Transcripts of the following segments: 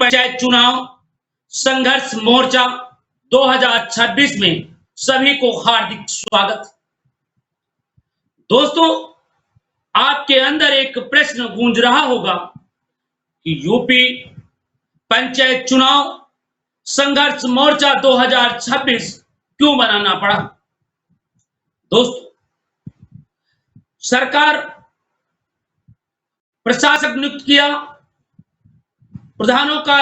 पंचायत चुनाव संघर्ष मोर्चा 2026 में सभी को हार्दिक स्वागत। दोस्तों, आपके अंदर एक प्रश्न गूंज रहा होगा कि यूपी पंचायत चुनाव संघर्ष मोर्चा 2026 क्यों बनाना पड़ा। दोस्तों, सरकार प्रशासक नियुक्त किया, प्रधानों का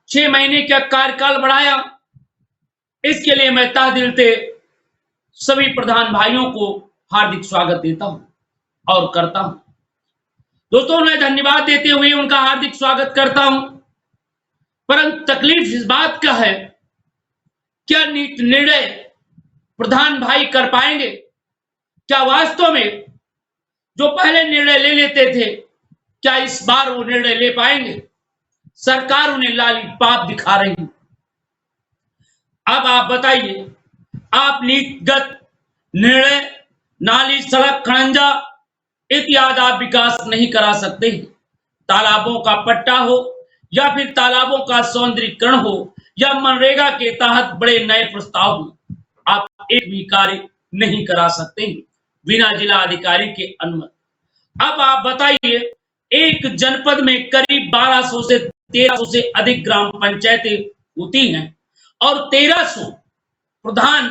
6 महीने का कार्यकाल बढ़ाया। इसके लिए मैं तहे दिल से सभी प्रधान भाइयों को हार्दिक स्वागत देता हूं और करता हूं। दोस्तों, मैं धन्यवाद देते हुए उनका हार्दिक स्वागत करता हूं, परंतु तकलीफ इस बात का है, क्या निर्णय प्रधान भाई कर पाएंगे? क्या वास्तव में जो पहले निर्णय ले लेते थे, क्या इस बार वो निर्णय ले पाएंगे? सरकार उन्हें लालीपाप दिखा रही है। अब आप बताइए, आप नीतिगत निर्णय, नाली, सड़क, खड़ंजा इत्यादि आप विकास नहीं करा सकते। तालाबों का पट्टा हो या फिर तालाबों का सौंदर्यीकरण हो या मनरेगा के तहत बड़े नए प्रस्ताव हो, आप एक भी कार्य नहीं करा सकते बिना जिला अधिकारी के अनुमति। अब आप बताइए, एक जनपद में करीब 1200 से 1300 से अधिक ग्राम पंचायतें होती हैं और 1300 प्रधान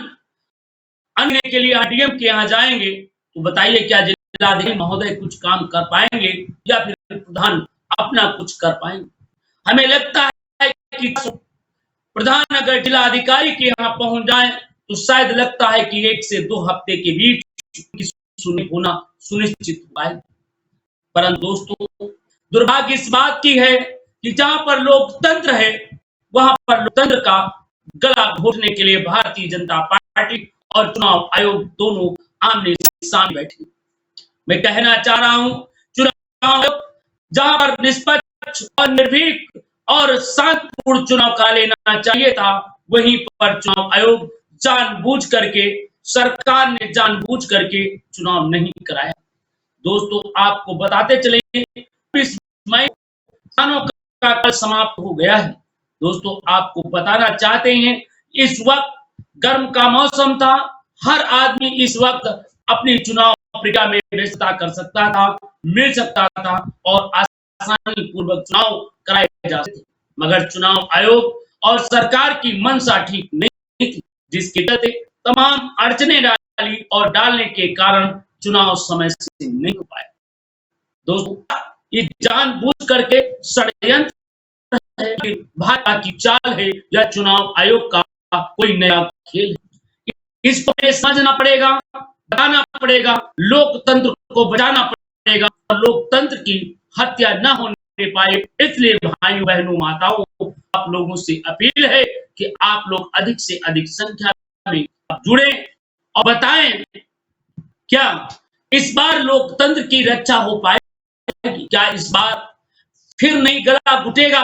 अन्य के लिए आरडीएम के यहाँ जाएंगे, तो बताइए क्या जिलाधिकारी महोदय कुछ काम कर पाएंगे या फिर प्रधान अपना कुछ कर पाएंगे? हमें लगता है कि प्रधान अगर जिला अधिकारी के यहाँ पहुंच जाए तो शायद लगता है कि 1 से 2 हफ्ते के बीच होना सुनिश्चित हो पाए। परंतु दोस्तों, दुर्भाग्य इस बात की है कि जहां पर लोकतंत्र है, वहां पर लोकतंत्र का गला घोटने के लिए भारतीय जनता पार्टी और चुनाव आयोग दोनों आमने सामने बैठे। मैं कहना चाह रहा हूं, चुनाव आयोग जहां पर निष्पक्ष और निर्भीक और शांतिपूर्ण चुनाव करा लेना चाहिए था, वहीं पर चुनाव आयोग जानबूझ करके, सरकार ने जानबूझ करके चुनाव नहीं कराया। दोस्तों, आपको बताते चले, 20 मई का कल समाप्त हो गया है। दोस्तों, आपको बताना चाहते हैं, इस वक्त गर्म का मौसम था, हर आदमी इस वक्त अपनी चुनाव प्रक्रिया में व्यस्तता कर सकता था, मिल सकता था और आसानी पूर्वक चुनाव कराए जा सकते थे। मगर चुनाव आयोग और सरकार की मंशा ठीक नहीं थी, जिसके चलते तमाम अड़चने डाली और डालने के कारण चुनाव समय से नहीं हो पाया। दोस्तों, ये जानबूझ करके षड्यंत्र है, भाजपा की चाल है या चुनाव आयोग का कोई नया खेल है? इसको समझना पड़ेगा, बताना पड़ेगा, लोकतंत्र को बचाना पड़ेगा और लोकतंत्र की हत्या न होने पाए। इसलिए भाइयों, बहनों, माताओं, आप लोगों से अपील है कि आप लोग अधिक से अधिक संख्या में जुड़े और बताएं, क्या इस बार लोकतंत्र की रक्षा हो पाएगी? क्या इस बार फिर नहीं गला घुटेगा?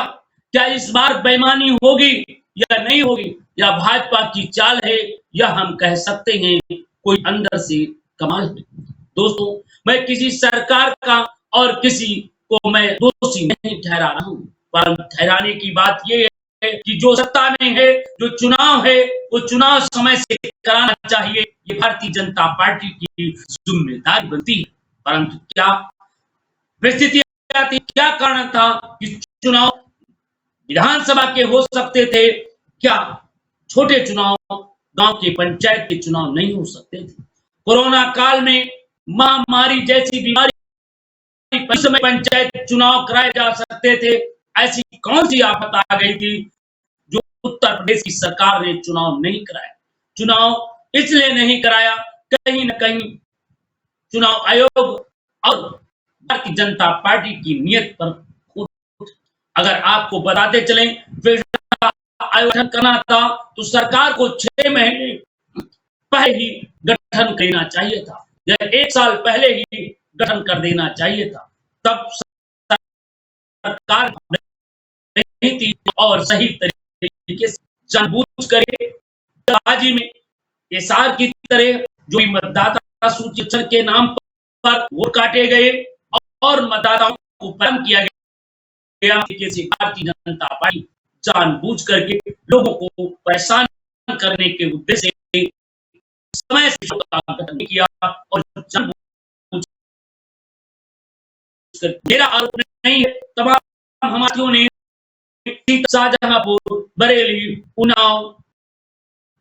क्या इस बार बेईमानी होगी या नहीं होगी? या भाजपा की चाल है, या हम कह सकते हैं कोई अंदर से कमाल है? दोस्तों, मैं किसी सरकार का और किसी को मैं दोषी नहीं ठहरा रहा हूं, पर ठहराने की बात यह है कि जो सत्ता में है, जो चुनाव है, वो चुनाव समय से कराना चाहिए। ये भारतीय जनता पार्टी की जिम्मेदारी बनती है। परंतु क्या परिस्थिति आती, क्या कारण था कि चुनाव विधानसभा के हो सकते थे, क्या छोटे चुनाव, गांव के पंचायत के चुनाव नहीं हो सकते थे? कोरोना काल में महामारी जैसी बीमारी समय पंचायत चुनाव कराए जा सकते थे। ऐसी कौन सी आफत आ गई थी जो उत्तर प्रदेश की सरकार ने चुनाव नहीं कराया? चुनाव इसलिए नहीं कराया, कहीं न कहीं चुनाव आयोग और भारतीय जनता पार्टी की नीयत पर अगर आपको बताते चलें, आयोजन करना था तो सरकार को 6 महीने पहले ही गठन करना चाहिए था, या 1 साल पहले ही गठन कर देना चाहिए था। तब सरकार नहीं थी और सही तरीके से जानबूझ करके बाजी में एसआर की तरह जो मतदाता सूची के नाम पर वोट काटे गए और मतदाताओं को भ्रम किया गया कि भारतीय जनता पार्टी जानबूझ करके लोगों को परेशान करने के उद्देश्य से समय से का गठन किया और जानबूझ कर मेरा आरोप नहीं है, तमाम हमारियों ने शाहजहांपुर, बरेली, उन्नाव,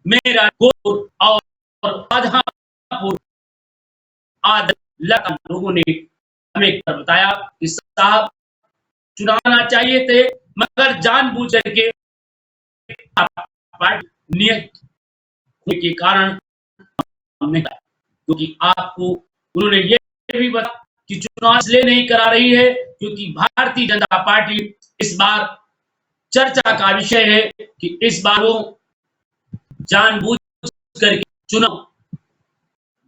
मेरठ, गोरखपुर और शाहजहांपुर आदि लोगों ने हमें बताया कि साहब चुनाना चाहिए थे, मगर जानबूझ करके पार्टी नियत के कारण हमने, क्योंकि आपको उन्होंने ये भी बताया कि चुनाव इसलिए नहीं करा रही है क्योंकि भारतीय जनता पार्टी इस बार चर्चा का विषय है कि इस बार वो जानबूझ करके चुनाव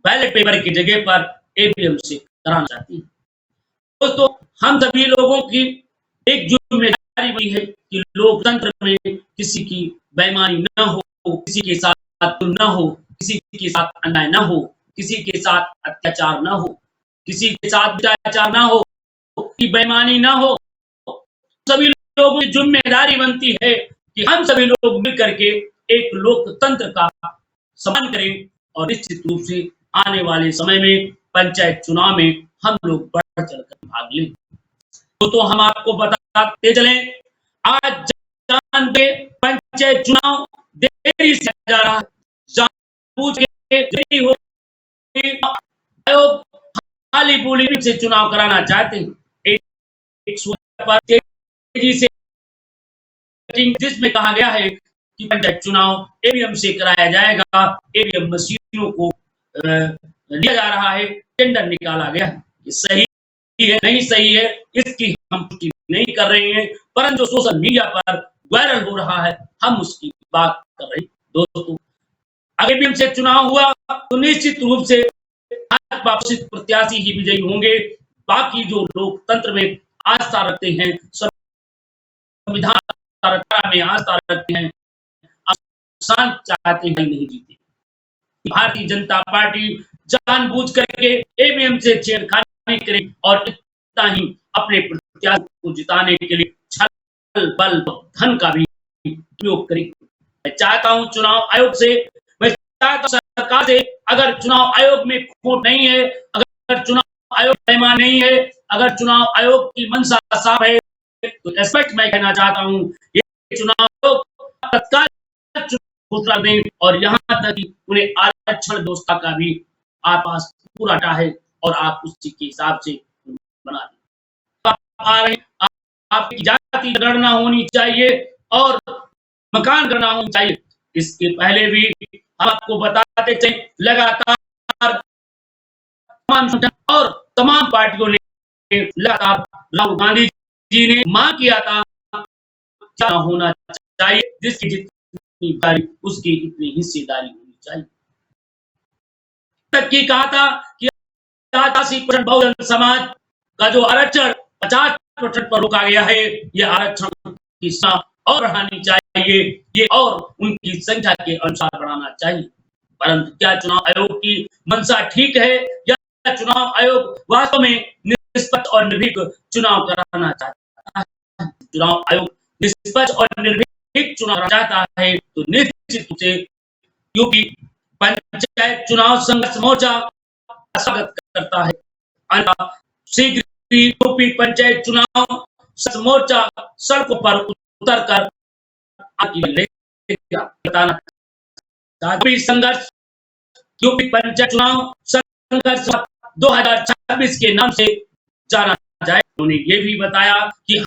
बैलेट पेपर की जगह पर ईवीएम से कराना चाहती है। दोस्तों, हम सभी लोगों की एक जिम्मेदारी भी है कि लोकतंत्र में किसी की बेईमानी न हो, किसी के साथ न हो, किसी के साथ अन्याय न हो, किसी के साथ अत्याचार न हो, किसी के साथ भ्रष्टाचार न हो, कि बेईमानी न हो। सभी लोगों की जिम्मेदारी बनती है कि हम सभी लोग मिलकर के एक लोकतंत्र का सम्मान करें और निश्चित रूप से आने वाले समय में पंचायत चुनाव में हम लोग बढ़ चढ़कर भाग लें। तो हम आपको बताते चलें, आज जानबे पंचायत चुनाव देरी से जा रहा है, जानबूझ के देरी हो आयोग खाली बोली से चुनाव कराना चाहते हैं। एक पर तेजी से जिसमें कहा गया है कि पंचायत चुनाव ईवीएम से कराया जाएगा, ईवीएम मशीनों को लिया जा रहा है, टेंडर निकाला गया है। ये सही है नहीं सही है इसकी हम पुष्टि नहीं कर रहे हैं, परंतु सोशल मीडिया पर वायरल हो रहा है, हम उसकी बात कर रहे हैं। दोस्तों, अगर ईवीएम से चुनाव हुआ तो निश्चित रूप से भाजपा प्रत्याशी ही विजयी होंगे। बाकी जो लोकतंत्र में आस्था रखते हैं, संविधान में आस्था रखते हैं, शांत चाहते हैं, नहीं जीते। भारतीय जनता पार्टी जानबूझ करके ईवीएम से छेड़खानी करे और इतना ही अपने प्रत्याशी को जिताने के लिए छल बल धन का भी उपयोग करे। मैं चाहता हूं चुनाव आयोग से, मैं चाहता हूं सरकार से, अगर चुनाव आयोग में खोट नहीं है, अगर चुनाव आयोग बेईमान नहीं है, अगर चुनाव आयोग की मंशा साफ है, तो स्पष्ट मैं कहना चाहता हूं ये चुनाव आयोग तत्काल घोषणा दें और यहाँ तक कि उन्हें आरक्षण व्यवस्था का भी आप पास पूरा डाटा है और आप उसी के हिसाब से बना दें। आ रहे आपकी जाति गणना होनी चाहिए और मकान गणना होनी चाहिए। इसके पहले भी हम आपको बताते चले, लगातार तमाम संगठन और तमाम पार्टियों ने लगातार राहुल गांधी जी ने मांग किया था क्या होना चाहिए, जिसकी जितनी उसकी इतनी हिस्सेदारी होनी चाहिए। तक की कहा था कि 80% बहुजन समाज का जो आरक्षण 50% पर रोका गया है, ये आरक्षण की संख्या और बढ़ानी चाहिए, ये और उनकी संख्या के अनुसार बढ़ाना चाहिए। परंतु क्या चुनाव आयोग की मंशा ठीक है या चुनाव आयोग वास्तव में निष्पक्ष और निर्भीक चुनाव कराना चाहता है? चुनाव आयोग निष्पक्ष और निर्भीक चुनाव चाहता है तो निश्चित रूप से यूपी पंचायत चुनाव संघर्ष मोर्चा स्वागत करता है। शीघ्र ही यूपी पंचायत चुनाव मोर्चा सड़कों पर उतरकर बताना संघर्ष यूपी पंचायत चुनाव संघर्ष 2026 के नाम से जाना जाए। उन्होंने ये भी बताया कि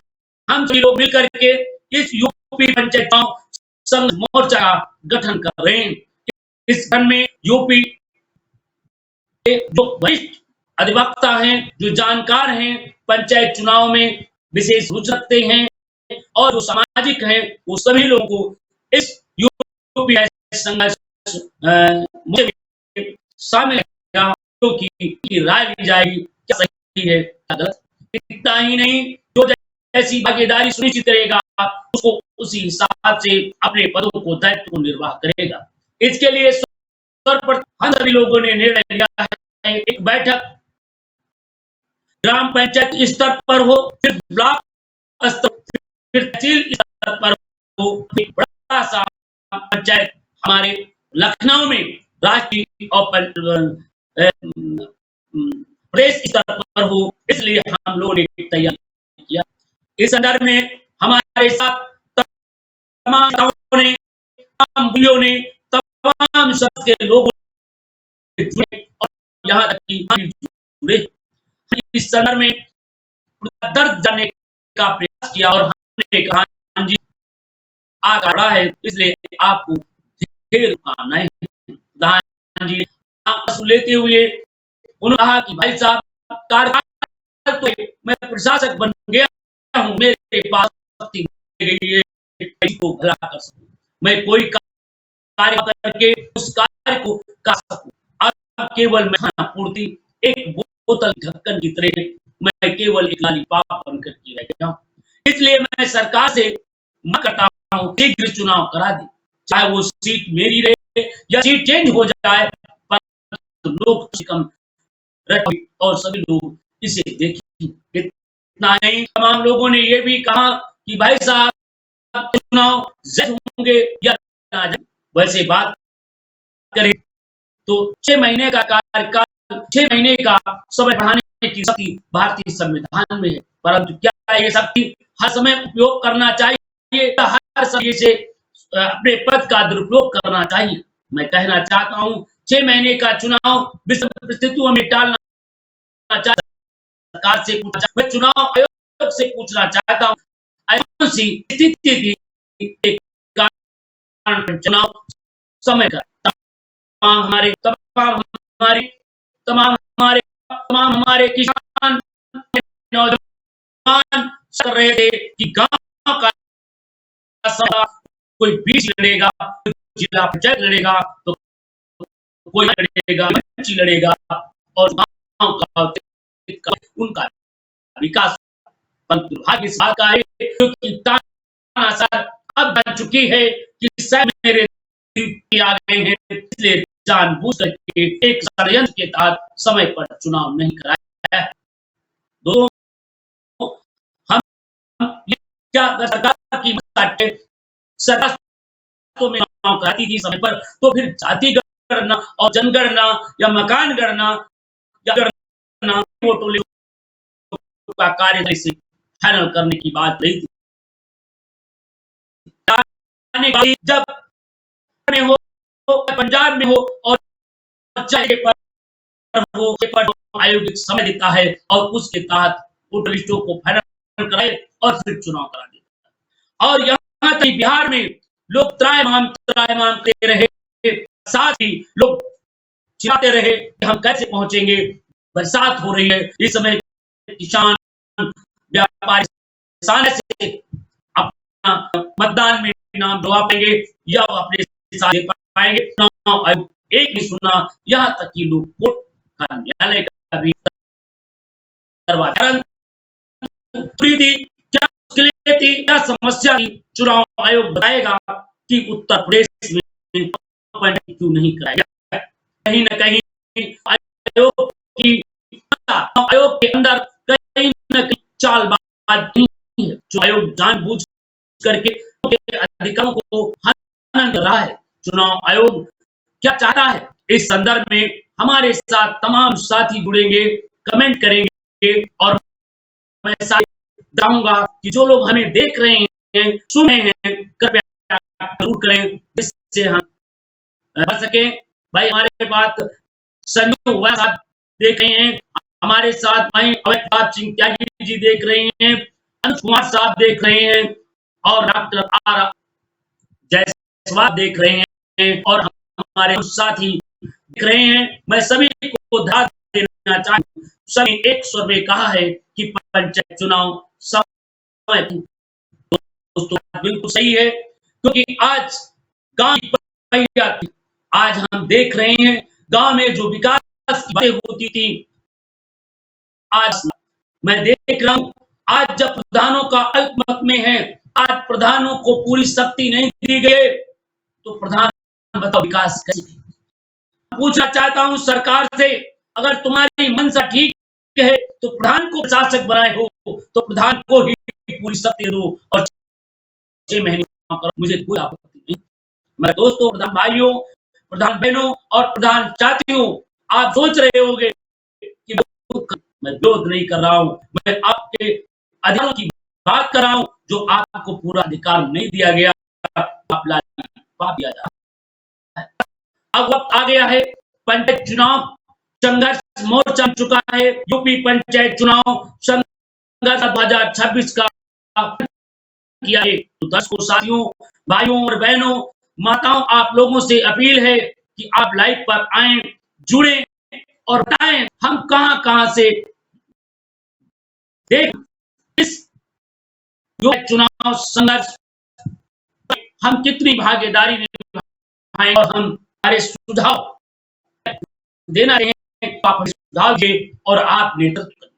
हम सभी लोग मिलकर के इस यूपी पंचायत चुनाव संघ मोर्चा का गठन कर रहे हैं। इस गठन में यूपी के जो वरिष्ठ अधिवक्ता हैं, जो जानकार हैं, पंचायत चुनाव में विशेष रुचि रखते हैं और जो सामाजिक हैं, वो सभी लोगों को इस यूपी संघर्ष शामिल क्योंकि राय ली जाएगी क्या सही है क्या गलत। इतना ही नहीं, जो ऐसी भागीदारी सुनिश्चित करेगा उसको उसी हिसाब से अपने पदों को दायित्व को निर्वाह करेगा। इसके लिए हम सभी लोगों ने निर्णय लिया है, एक बैठक ग्राम पंचायत स्तर पर हो, फिर ब्लॉक स्तर, फिर तहसील स्तर पर हो, फिर बड़ा सा पंचायत हमारे लखनऊ में राष्ट्रीय और प्रदेश स्तर पर हो, इसलिए हम लोगों ने तैयारी किया। इस संदर्भ में हमारे साथ तमाम ने, तमाम ने, तमाम शब्द के लोगों ने जुड़े और यहाँ तक कि जुड़े। इस संदर्भ में दर्द जानने का प्रयास किया और हमने कहा जी आगे बढ़ा है, इसलिए आपको ढेर शुभकामनाएं। प्रधान जी आंसू लेते हुए उन्होंने कहा कि भाई साहब कार्यकाल तो मैं प्रशासक बन गया हूँ, मेरे पास शक्ति गई है को भला कर सकूं, मैं कोई कार्य करके उस कार्य को कर सकूं। अब केवल मैं खाना पूर्ति एक बोतल ढक्कन की तरह मैं केवल एक लॉलीपॉप बनकर के रह गया हूं। इसलिए मैं सरकार से मांग करता हूं शीघ्र चुनाव करा दे, चाहे वो सीट मेरी रहे या सीट चेंज हो जाए, पर लोग कम रहे और सभी लोग इसे देखें। इतना नहीं, तमाम लोगों ने ये भी कहा कि भाई साहब चुनाव जल्द होंगे या ना जाए। वैसे बात करें तो 6 महीने का कार्यकाल, 6 महीने का समय बढ़ाने की शक्ति भारतीय संविधान में है, परंतु क्या ये शक्ति हर समय उपयोग करना चाहिए, हर समय से अपने पद का दुरुपयोग करना चाहिए। मैं कहना चाहता हूं 6 महीने का चुनाव विषम परिस्थितियों में टालना चाहिए। सरकार से मैं चुनाव आयोग से पूछना चाहता हूं ऐसी स्थिति थी चुनाव समय का तमाम हमारे किसान नौजवान कर रहे थे कि गांव का कोई बीच लड़ेगा, जिला पंचायत लड़ेगा, तो कोई लड़ेगा, मंत्री लड़ेगा और गांव का उनका विकास। दुर्भाग्य इस बात का है क्योंकि तानाशाह अब बन चुकी है कि मेरे आ गए हैं, इसलिए जानबूझ करके एक षड्यंत्र के तहत समय पर चुनाव नहीं कराया। दो हम क्या सरकार की सरकार तो में चुनाव कराती थी समय पर, तो फिर जाति गणना और जनगणना या मकान गणना या गणना वोटों का कार्य से फाइनल करने की बात रही थी। जब में हो, पंजाब में हो और चाहे पर हो, आयोग समय देता है और उसके तहत वोटर लिस्टों को फाइनल कराए और फिर चुनाव करा देता है। और यहाँ तक बिहार में लोग त्रायमाम करते रहे, साथ ही लोग चिल्लाते रहे कि हम कैसे पहुंचेंगे, बरसात हो रही है, इस समय किसान व्यापारी से अपना मतदान में नाम दबा पाएंगे या अपने साथ दे पाएंगे। चुनाव आयोग एक ही सुना, यहाँ तक कि लोग कोर्ट का न्यायालय का भी क्या समस्या चुनाव आयोग बताएगा कि उत्तर प्रदेश में क्यों नहीं कराया। कहीं न कहीं आयोग के अंदर कहीं न कहीं चालबाज़ी है, जो आयोग जानबूझ करके अधिकारों को हनन कर रहा है। चुनाव आयोग क्या चाहता है, इस संदर्भ में हमारे साथ तमाम साथी जुड़ेंगे, कमेंट करेंगे और मैं चाहूंगा कि जो लोग हमें देख रहे हैं, सुन रहे हैं, कृपया जरूर करें जिससे हम कर सके। भाई हमारे पास संजू साहब देख रहे हैं, हमारे साथ भाई अवैध सिंह त्यागी जी देख रहे हैं, अनुज कुमार साहब देख रहे हैं और डॉक्टर आर जायसवाल देख रहे हैं और हमारे साथी देख रहे हैं। मैं सभी को ध्यान देना चाहता हूं, सभी एक स्वर में कहा है कि पंचायत चुनाव समय दोस्तों बिल्कुल सही है, क्योंकि आज गांव आज हम देख रहे हैं गांव में जो विकास की बातें होती थी, आज मैं देख रहा हूं आज जब प्रधानों का अल्पमत में है, आज प्रधानों को पूरी शक्ति नहीं दी गई, तो प्रधान बताओ विकास कैसे। पूछना चाहता हूं सरकार से, अगर तुम्हारी मंशा ठीक है तो प्रधान को प्रशासक बनाए हो तो प्रधान को ही पूरी शक्ति दे दो और 6 महीने काम करो, मुझे कोई आपत्ति नहीं। मेरे दोस्तों, प्रधान भाइयों, प्रधान बहनों और प्रधान चाचियों, आप सोच रहे होंगे कि मैं विरोध नहीं कर रहा हूँ, मैं आपके अधिकारों की बात कर रहा हूँ, जो आपको पूरा अधिकार नहीं दिया गया, आप लापरवाह दिया जा रहा है। अब वक्त आ गया है, पंचायत चुनाव संघर्ष मोर्चा बन चुका है। यूपी पंचायत चुनाव संघर्ष 2026 का किया है। तो दर्शकों, साथियों, भाइयों और बहनों, माताओं, आप लोगों से अपील है कि आप लाइव पर आएं, जुड़ें और बताएं हम कहां-कहां से देख इस चुनाव संघर्ष हम कितनी भागीदारी निभाएं और हम हमारे सुझाव देना है, आप सुझाव दिए और आप नेतृत्व करें।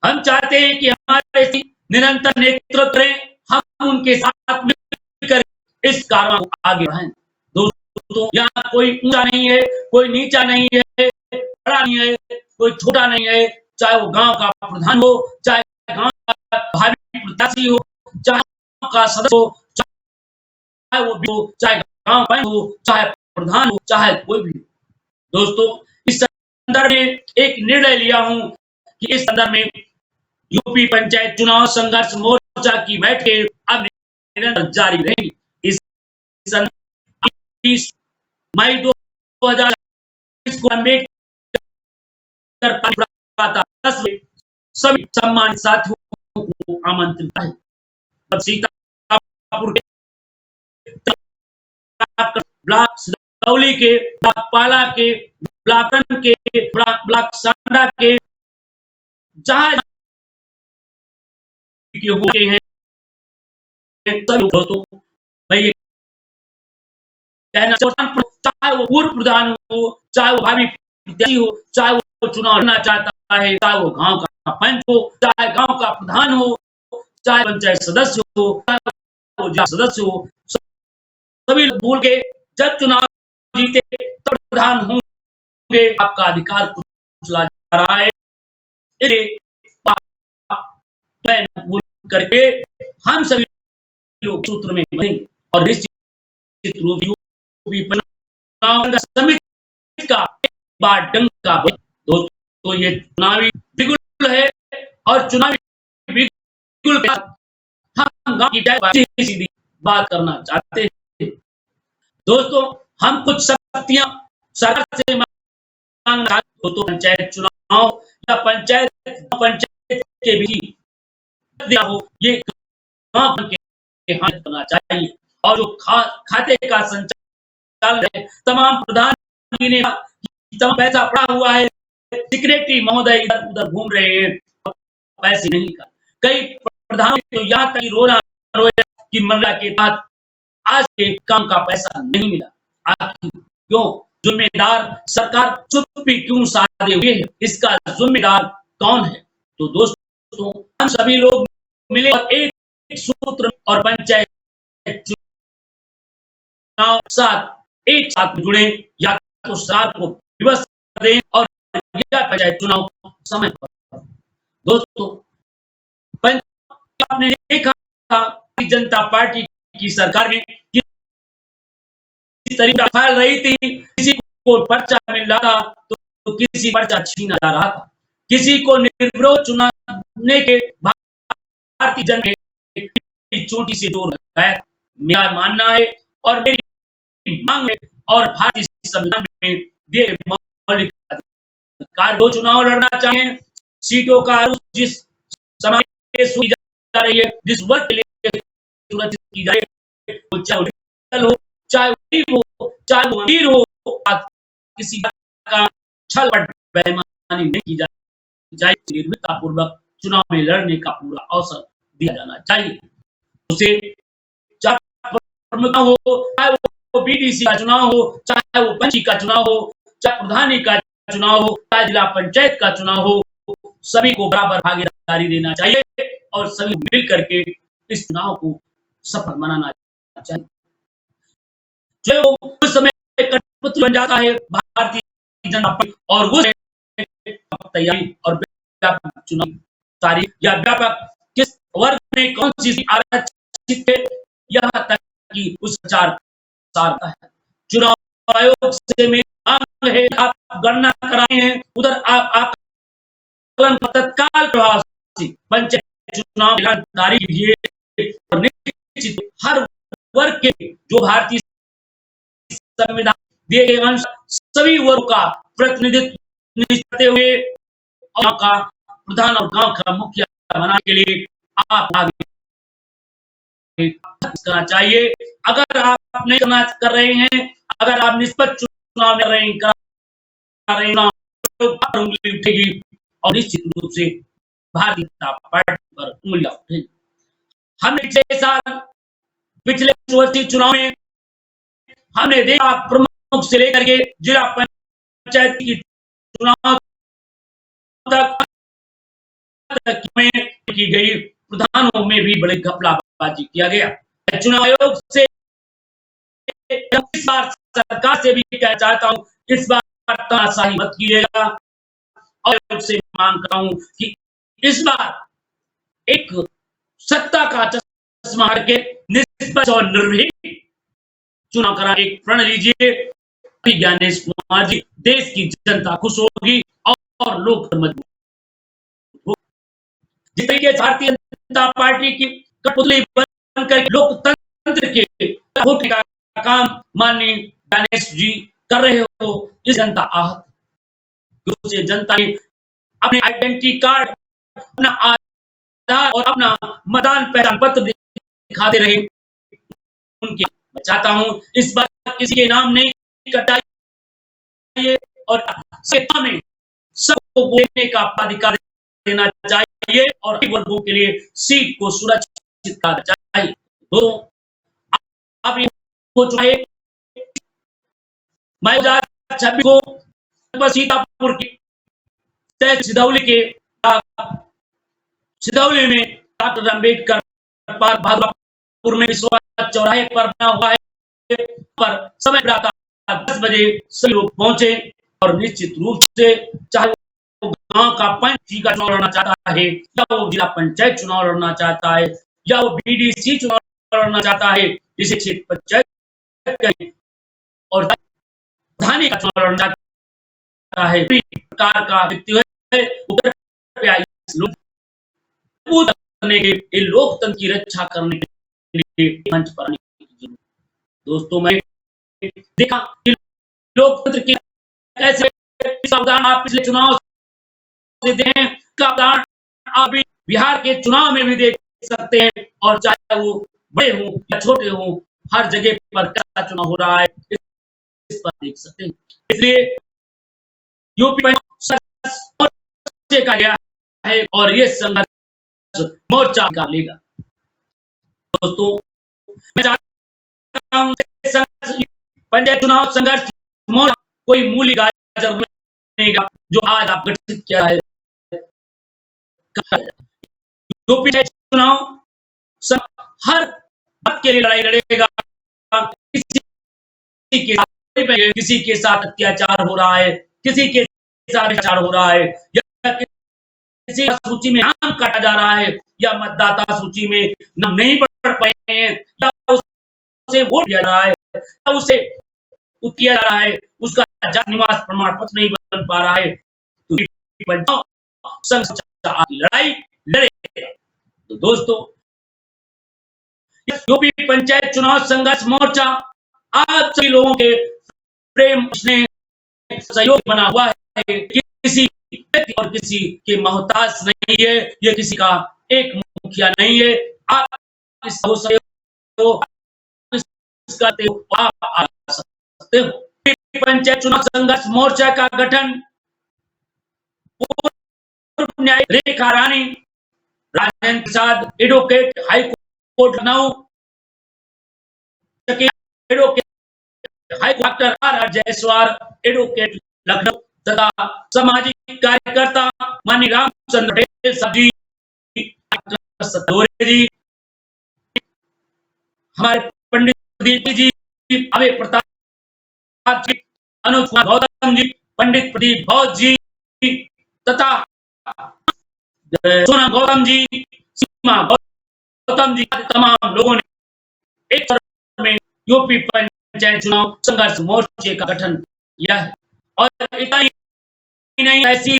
हम चाहते हैं कि हमारे निरंतर नेतृत्व करें, हम उनके साथ मिलकर इस कार्य को आगे बढ़ाएं। दोस्तों, यहाँ कोई ऊंचा नहीं है, कोई नीचा नहीं है, बड़ा नहीं है, कोई छोटा नहीं है, चाहे वो गांव का प्रधान हो, चाहे गांव का भावी प्रत्याशी हो, चाहे गांव का सदस्य हो, चाहे वो भी हो, चाहे गांव पंच हो, चाहे प्रधान हो, चाहे कोई भी। दोस्तों, इस संदर्भ में एक निर्णय लिया हूं कि इस संदर्भ में यूपी पंचायत चुनाव संघर्ष मोर्चा की बैठकें अब निरंतर जारी रहेंगी। इस 30 मई 2020 को अम्बेडकर 10 सभी सम्मानित साथियों को आमंत्रित है। सीतापुर के ब्लॉक सदौली के, ब्लॉक पाला के, ब्लॉक के, ब्लॉक सांडा के, जहां होते हैं दोस्तों, मैं ये कहना चाहता हूं, चाहे वो पूर्व प्रधान हो, चाहे वो भावी प्रत्याशी हो, चाहे वो चुनाव लड़ना चाहता है, चाहे वो गांव का पंच हो, चाहे गांव का प्रधान हो, चाहे पंचायत सदस्य हो, चाहे वो जिला सदस्य हो, सभी लोग भूल के जब चुनाव जीते तब प्रधान होंगे, आपका अधिकार कुचला जा रहा है। भूल करके हम सभी लोग सूत्र में बनेंगे और निश्चित रूप से समिति का एक बार डंका तो ये चुनावी बिगुल है और चुनावी बिगुल के हम गांव की सीधी बात करना चाहते हैं। दोस्तों, हम कुछ शक्तियां सरकार से मांगना चाहते हो, तो पंचायत चुनाव या पंचायत के भी हो, ये गांव के हाथ करना चाहिए और जो खाते का संचालन है, तमाम प्रधान जी ने तमाम पैसा पड़ा हुआ है, सेक्रेटरी महोदय इधर उधर घूम रहे हैं, पैसे नहीं कर। कई प्रधान तो यहाँ तक रोना रोया कि मनरेगा के बाद आज के काम का पैसा नहीं मिला। आखिर क्यों? जिम्मेदार सरकार चुप्पी क्यों साधे हुए है? इसका जिम्मेदार कौन है? तो दोस्तों, हम सभी लोग मिले और एक सूत्र और पंचायत चुनाव साथ एक साथ जुड़े, या तो सरकार को व्यवस्था दें और या पंचायत चुनाव समय पर। दोस्तों, आपने देखा कि जनता पार्टी की सरकार में किस तरीके फैल रही थी, किसी को पर्चा मिल रहा था तो किसी पर्चा छीना जा रहा था, किसी को निर्विरोध चुनाने के भारतीय जनता चोटी से जोर लगाया। मेरा मानना है और मेरी मांग है और भारतीय संविधान में दिए मौलिक अधिकार, जो चुनाव लड़ना चाहें, सीटों का जिस समाज के सुनी जा रही है, जिस वर्ग के लिए सुरक्षित की जाए, वो चाहे हो, चाहे गरीब हो, चाहे वो अमीर हो, किसी का छल बेईमानी नहीं की जाए, निर्भीकता पूर्वक चुनाव में लड़ने का पूरा अवसर दिया जाना चाहिए। उसे चाहे प्रमुख हो, चाहे वो बीडीसी का चुनाव हो, चाहे वो पंची का चुनाव हो, चाहे प्रधानी का चुनाव हो, चाहे जिला पंचायत का चुनाव हो, सभी को बराबर भागीदारी देना चाहिए और सभी मिल करके इस चुनाव को सफल बनाना चाहिए। जो उस समय कठपुतली बन जाता है भारतीय जनता पार्टी और वो तैयारी और व्यापक चुनाव तारीख या व्यापक किस वर्ग में कौन सी सीट आरक्षित है, यहाँ तक कि उस प्रचार प्रसार का है। चुनाव आयोग से मेरी मांग है, आप गणना कराए हैं, उधर आप आकलन तत्काल प्रभाव से पंचायत चुनाव तारीख दीजिए और निश्चित हर वर्ग के जो भारतीय संविधान दिए गए अनुसार सभी वर्ग का प्रतिनिधित्व करते हुए गांव का प्रधान और गांव का मुखिया बनाने के लिए आप आगे करना चाहिए। अगर आप नहीं करना कर रहे हैं, अगर आप निष्पक्ष चुनाव कर रहे हैं, तो उंगली उठेगी और निश्चित रूप से भारतीय जनता पार्टी पर उंगलियां उठेगी। हमने पिछले चुनाव में हमने देखा प्रमुख से लेकर के जिला पंचायत की चुनाव तक की गई प्रधानों में भी बड़े घपलाबाजी किया गया। चुनाव आयोग से इस बार सरकार से भी कहना चाहता हूं, इस बार तानाशाही मत कीजिएगा। आयोग से मांग करता हूं कि इस बार एक सत्ता का चश्मा हट के निष्पक्ष और निर्भीक चुनाव करा एक प्रण लीजिए। ज्ञानेश कुमार जी, देश की जनता खुश होगी और लोग मजबूत होंगे। जिस तरीके से भारतीय जनता पार्टी की कठपुतली बनकर लोकतंत्र के का काम माननीय ज्ञानेश जी कर रहे हो, इस जनता आहत। जनता ने अपने आइडेंटिटी कार्ड, अपना आधार और अपना मतदान पहचान पत्र दिखाते रहे। उनके मैं चाहता हूं इस बार किसी के नाम नहीं कटाइए और में सबको बोलने का अधिकार देना चाहिए और वर्गों के लिए सीट को सुरक्षित करना चाहिए। तो अब चाहे मैं 2026 को सीतापुर की सिधौली में डॉक्टर अम्बेडकर पार्क भागलपुर में विश्वनाथ चौराहे पर बना हुआ है, पर समय प्रातः 10 बजे सभी लोग पहुंचे और निश्चित रूप से चाहे वो गांव का पंच का चुनाव लड़ना चाहता है, या वो जिला पंचायत चुनाव लड़ना चाहता है, या वो बीडीसी चुनाव लड़ना चाहता है, जिसे क्षेत्र पंचायत और प्रधानी का चुनाव लड़ना चाहता है, प्रकार का व्यक्ति है लोकतंत्र की रक्षा करने के लिए मंच पर आने की जरूरत। दोस्तों, मैं देखा कि लोकतंत्र की कैसे उदाहरण आप पिछले चुनाव से दें, का उदाहरण आप भी बिहार के चुनाव में भी देख सकते हैं, और चाहे वो बड़े हों या छोटे हों, हर जगह पर क्या चुनाव हो रहा है इस पर देख सकते हैं। इसलिए यूपी का गया है और ये संघर्ष मोर्चा का लेगा। दोस्तों, मैं चाहता हूं पंचायत चुनाव संघर्ष मोर्चा कोई मूली गाजर नहीं का जो आज आप गठित किया है। यूपी चुनाव हर बात के लिए लड़ाई लड़ेगा। किसी के साथ अत्याचार हो रहा है, किसी के साथ अत्याचार हो रहा है, या किसी सूची में नाम काटा जा रहा है, या मतदाता सूची में नाम नहीं पढ़ पाए हैं, या उसे वोट दिया जा रहा है, या उसे किया जा रहा है, उसका जाति निवास प्रमाण पत्र नहीं बन पा रहा है, तो लड़ाई लड़ेगा। तो दोस्तों, यूपी पंचायत चुनाव संघर्ष मोर्चा आप सभी लोगों के प्रेम स्नेह सहयोग बना हुआ है, किसी व्यक्ति और किसी के मोहताज नहीं है, ये किसी का एक मुखिया नहीं है। आप इस सहयोग करते हो, आप आ सकते हो। पंचायत चुनाव संघर्ष मोर्चा का गठन पूर्व न्यायाधीश Rekha Rani, Rajendra Prasad advocate high court Lucknow, advocate high doctor R Jaiswal advocate Lucknow, तथा सामाजिक कार्यकर्ता माननीय रामचंद्र पटेल साहब जी, जी, हमारे पंडित जी, अभय प्रताप जी, अनुज कुमार गौतम जी, पंडित प्रदीप बौद्ध जी, तथा सोना गौतम जी, सीमा गौतम जी तमाम लोगों ने एक स्वर में यूपी पंचायत चुनाव संघर्ष मोर्चे का गठन किया है और इतना ही नहीं, ऐसी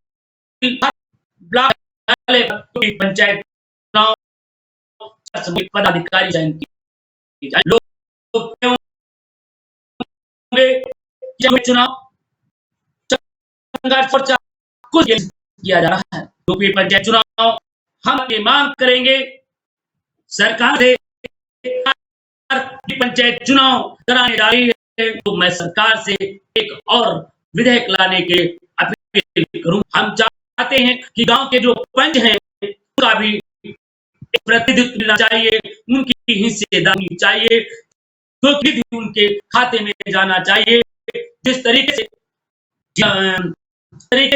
ब्लॉक यूपी पंचायत चुनाव पदाधिकारी चयन किए जाए। लोग चुनाव संघर्ष मोर्चा कुछ किया जा रहा है। यूपी पंचायत चुनाव हम ये मांग करेंगे सरकार से, पंचायत चुनाव कराने जा रही है तो मैं सरकार से एक और विधेयक लाने के अपील करूं। हम चाहते हैं कि गांव के जो पंच हैं उनका भी प्रतिनिधित्व मिलना चाहिए, उनकी हिस्सेदारी चाहिए, क्योंकि उनके खाते में जाना चाहिए। जिस तरीके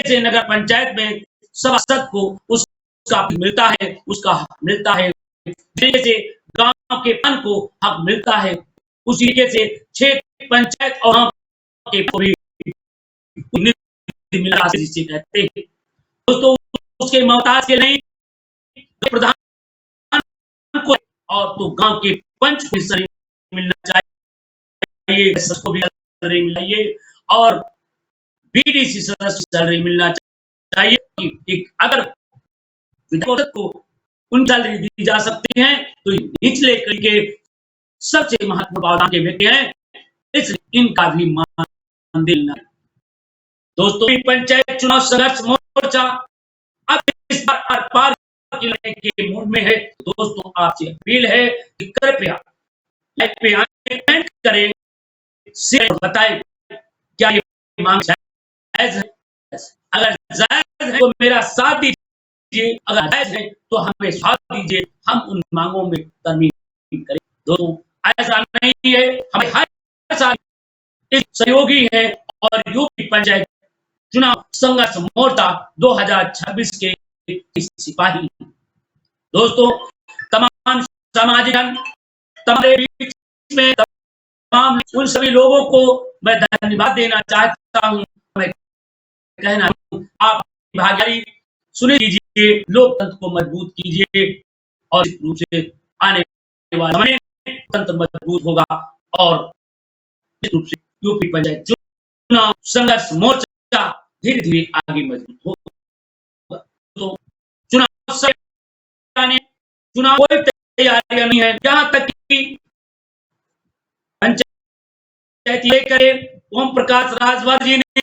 से नगर पंचायत में सभासद को उसका मिलता है, उसका हक मिलता है, जैसे गांव के पन को हक मिलता है, उसी तरीके से क्षेत्र पंचायत और गांव के को भी मिलता है जिसे कहते हैं। दोस्तों उसके मोहताज के नहीं, प्रधान को और तो गांव के पंच को मिलना चाहिए, सबको भी सैलरी मिलिए और बीडीसी सदस्य सैलरी मिलना चाहिए। एक अगर विधायक को उन सैलरी दी जा सकती है तो निचले के सबसे महत्वपूर्ण पद के व्यक्ति हैं, इसलिए इनका भी मान देना। दोस्तों पंचायत चुनाव संघर्ष मोर्चा अब इस बार पार के मूड में है। दोस्तों आपसे अपील है कि कृपया लाइक पे आए, कमेंट करें, शेयर बताएं क्या ये मांग जायज है। अगर जायज है तो मेरा साथ दीजिए, अगर जायज है तो हमें साथ दीजिए, हम उन मांगों में तरमीम करें। दोस्तों ऐसा नहीं है, हमें हर साल इस सहयोगी है और यूपी पंचायत चुनाव संघर्ष मोर्चा 2026 के सिपाही। दोस्तों तमाम सामाजिक तुम्हारे बीच में तमाम उन सभी लोगों को मैं धन्यवाद देना चाहता हूं। मैं कहना आप भागीदारी सुनिए, लोकतंत्र को मजबूत कीजिए और इस रूप से आने वाले समय तंत्र मजबूत होगा और इस रूप से यूपी पंचायत चुनाव संघर्ष मोर्चा धीरे धीरे आगे मजबूत होगा। तो चुनाव कोई तैयारियां नहीं है, जहां तक कि पंचायत ये करे। ओम प्रकाश राजभर जी ने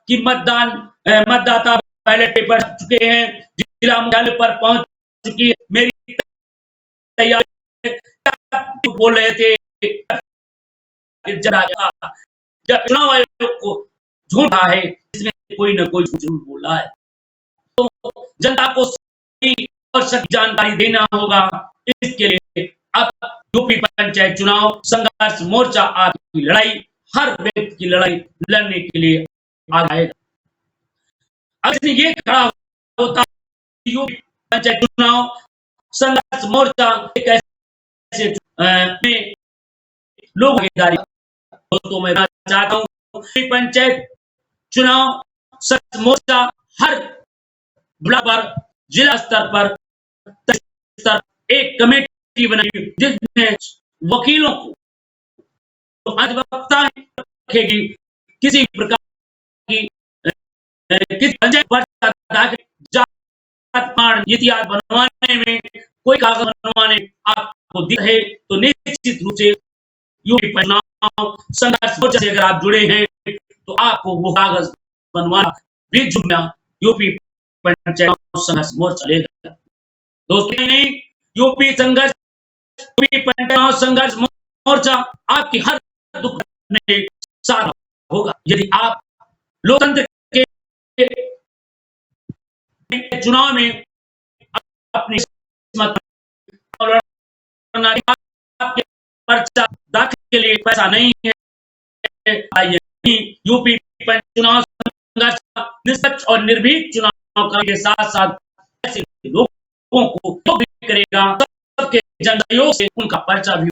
कि मतदाता बैलेट पेपर चुके हैं, जिला मुख्यालय पर पहुंच चुकी है, मेरी तैयारी बोल रहे थे। जब चुनाव आयोग को झूठ है, इसमें कोई ना कोई झूठ बोला है, तो जनता को सही और सही जानकारी देना होगा। इसके लिए अब यूपी पंचायत चुनाव संघर्ष मोर्चा आपकी लड़ाई, हर व्यक्ति की लड़ाई लड़ने के लिए आगे आएगा। अगर ये खड़ा होता यूपी पंचायत चुनाव संघर्ष मोर्चा कैसे में लोग भागीदारी, तो मैं चाहता हूँ पंचायत चुनाव संघर्ष मोर्चा हर ब्लॉक पर, जिला स्तर पर एक कमेटी बनाई जिसमें वकीलों को तो अधिवक्ता रखेगी, किसी प्रकार की किसी पंचायत इतिहास बनवाने में कोई कागज बनवाने आपको दिख है तो निश्चित रूप से यूपी चुनाव संघर्ष मोर्चा से अगर आप जुड़े हैं तो आपको वो कागज बनवाना भी जुड़ना यूपी पंचायत संघर्ष मोर्चा लेगा। दोस्तों नहीं, यूपी पंचायत संघर्ष मोर्चा आपकी हर दुख में साथ होगा। यदि आप लोकतंत्र के चुनाव में अपनी आपके पर्चा दाखिल के लिए पैसा नहीं है, यूपी चुनाव संघर्ष निष्पक्ष और निर्भीक चुनाव के साथ साथ ऐसे लोगों को जो भी करेगा सबके जन सहयोग से उनका पर्चा भी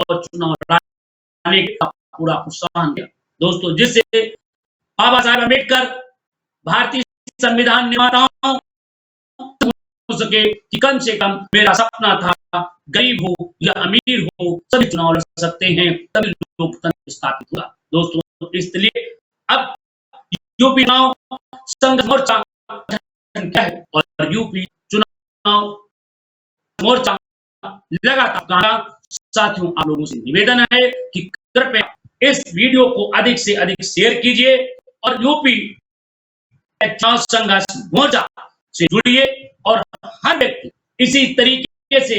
और चुनाव लड़ने का पूरा प्रोत्साहन दिया। दोस्तों जिससे बाबा साहेब अम्बेडकर भारतीय संविधान निर्माताओं सके कि कम से कम मेरा सपना था गरीब हो या अमीर हो सभी चुनाव लड़ सकते हैं, तभी लोकतंत्र स्थापित होगा। दोस्तों इसलिए अब यूपी चुनाव संघ मोर्चा क्या है और यूपी चुनाव मोर्चा लगातार साथियों आप लोगों से निवेदन है कि कृपया इस वीडियो को अधिक से अधिक शेयर कीजिए और यूपी चुनाव संघर्ष मोर्चा से जुड़िए और हर व्यक्ति इसी तरीके से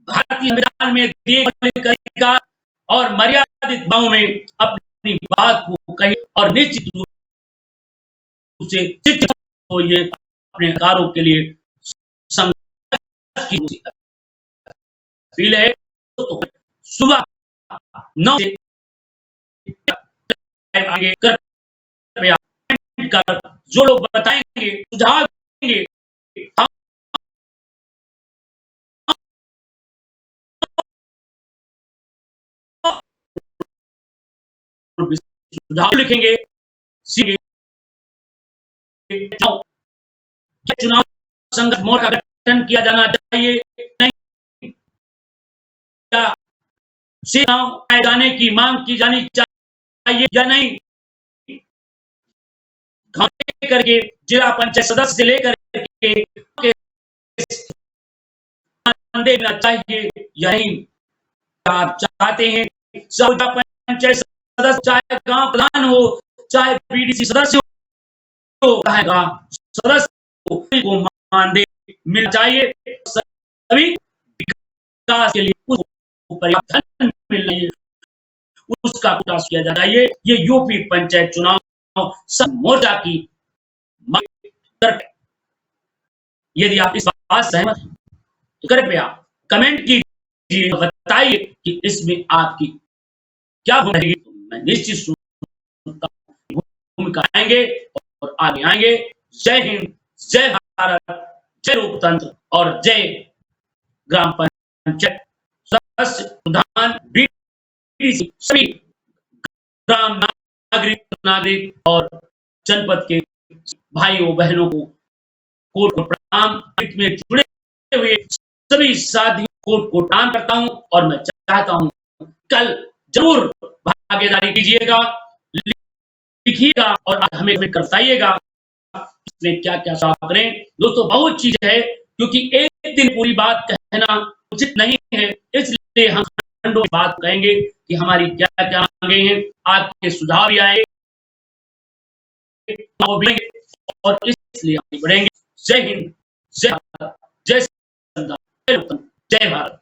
भारतीय संविधान में दिए अधिकार और मर्यादित भाव में अपनी बात को कहे और निश्चित रूप से ये अपने अधिकारों के लिए संघर्ष की अपील है। तो सुबह 9 से आगे कृपया कर जो लोग बताएंगे सुझाव देंगे सुझाव लिखेंगे चुनाव संघर्ष मोर्चा का गठन किया जाना चाहिए नहीं, क्या चुनाव जाने की मांग की जानी चाहिए या नहीं, करके जिला पंचायत सदस्य से लेकर के देना चाहिए या नहीं। आप चाहते हैं जिला पंचायत सदस्य चाहे गांव प्रधान हो चाहे बीडीसी सदस्य हो सदस्य को मानदेय मिलना चाहिए, सभी विकास के लिए पर्याप्त धन मिलना चाहिए, उसका प्रयास किया जाना चाहिए। ये यूपी पंचायत चुनाव संघ मोर्चा की मांग। यदि आप इस बात सहमत हैं तो कृपया कमेंट कीजिए, बताइए कि इसमें आपकी क्या भूमिका रहेगी। मैं निश्चित भूमिका आएंगे और आगे आएंगे। जय हिंद, जय भारत, जय लोकतंत्र और जय ग्राम पंचायत सदस्य प्रधान बीडीसी सभी ग्राम नागरिक और जनपद के भाइयों बहनों को कोट को प्रणाम। में जुड़े हुए सभी साथियों को प्रणाम करता हूं और मैं चाहता हूं कल जरूर भागीदारी कीजिएगा, लिखिएगा और हमें बताइएगा इसमें क्या क्या सुधार करें। दोस्तों बहुत चीज है क्योंकि एक दिन पूरी बात कहना उचित नहीं है, इसलिए हम खंडों बात कहेंगे कि हमारी क्या क्या मांगे हैं, आपके सुझाव भी आए और इसलिए आगे बढ़ेंगे। जय हिंद, जय भारत, जय संविधान, जय भारत।